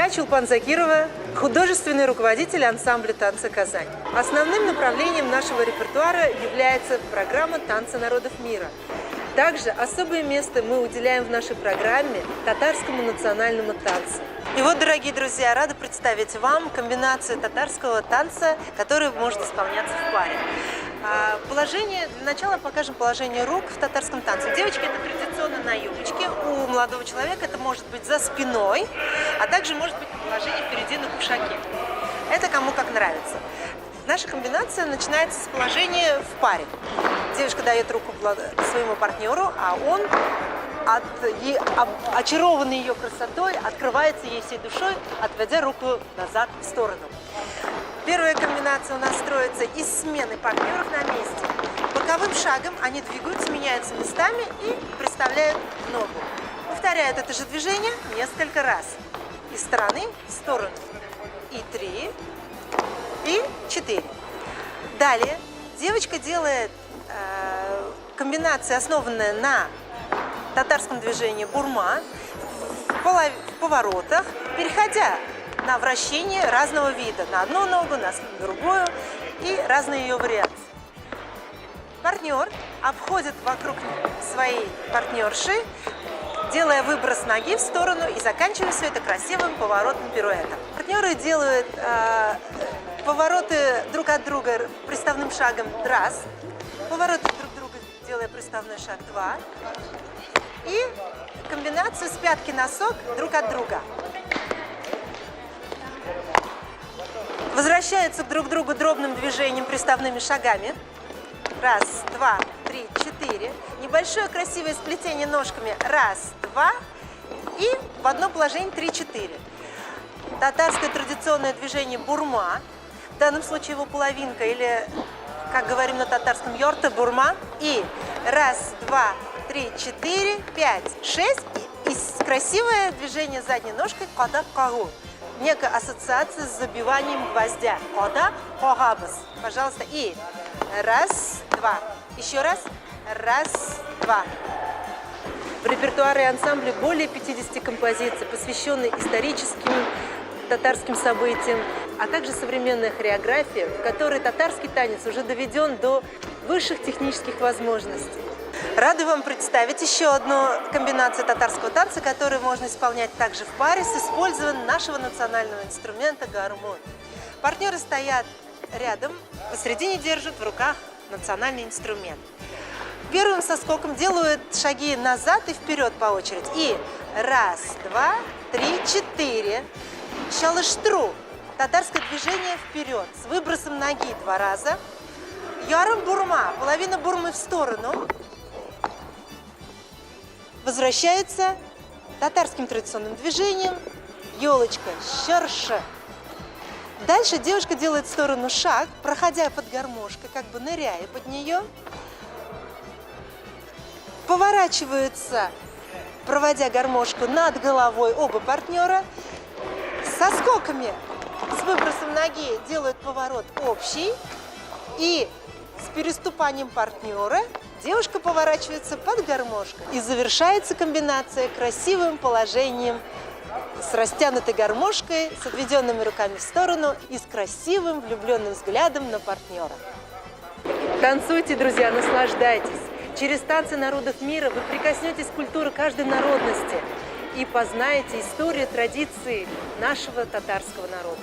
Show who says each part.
Speaker 1: Я Чулпан Закирова, художественный руководитель ансамбля «Танцы Казань». Основным направлением нашего репертуара является программа «Танцы народов мира». Также особое место мы уделяем в нашей программе татарскому национальному танцу. И вот, дорогие друзья, рада представить вам комбинацию татарского танца, который может исполняться в паре. Для начала покажем положение рук в татарском танце. Девочки, это традиционно на юбочке. У молодого человека это может быть за спиной, а также может быть положение впереди на кушаке. Это кому как нравится. Наша комбинация начинается с положения в паре. Девушка дает руку своему партнеру, а он, очарованный ее красотой, открывается ей всей душой, отводя руку назад в сторону. Первая комбинация у нас строится из смены партнеров на месте. Боковым шагом они двигаются, меняются местами и приставляют ногу. Повторяют это же движение несколько раз. Из стороны в сторону. И 3, и 4. Далее девочка делает комбинацию, основанную на татарском движении бурма, в поворотах, переходя на вращение разного вида, на одну ногу, на другую и разные ее вариации. Партнер обходит вокруг своей партнерши, делая выброс ноги в сторону и заканчивая все это красивым поворотным пируэтом. Партнеры делают повороты друг от друга приставным шагом раз, повороты друг друга делая приставной шаг 2 и комбинацию с пятки носок друг от друга. Возвращаются друг к другу дробным движением, приставными шагами. Раз, два, три, 4. Небольшое красивое сплетение ножками. Раз, два. И в одно положение 3-4. Татарское традиционное движение бурма. В данном случае его половинка, или, как говорим на татарском, йорта бурма. И раз, два, 3, 4, 5, 6. И красивое движение задней ножкой кадак кагу. Некая ассоциация с забиванием гвоздя. Кода, когабас. Пожалуйста. И раз, два. Еще раз. Раз, два. В репертуаре ансамбля более 50 композиций, посвященных историческим татарским событиям, а также современная хореография, в которой татарский танец уже доведен до высших технических возможностей. Рады вам представить еще одну комбинацию татарского танца, которую можно исполнять также в паре с использованием нашего национального инструмента гармон. Партнеры стоят рядом, посередине держат в руках национальный инструмент. Первым соскоком делают шаги назад и вперед по очереди. И раз, два, 3, 4. Шалыштру. Татарское движение вперед с выбросом ноги 2 раза. Ярым бурма. Половина бурмы в сторону. Возвращается татарским традиционным движением. Елочка, шарша. Дальше девушка делает в сторону шаг, проходя под гармошкой, как бы ныряя под нее. Поворачиваются, проводя гармошку над головой оба партнера. Со скоками, с выбросом ноги делают поворот общий. И с переступанием партнера девушка поворачивается под гармошкой. И завершается комбинация красивым положением с растянутой гармошкой, с отведенными руками в сторону и с красивым влюбленным взглядом на партнера. Танцуйте, друзья, наслаждайтесь. Через танцы народов мира вы прикоснетесь к культуре каждой народности и познаете историю, традиции нашего татарского народа.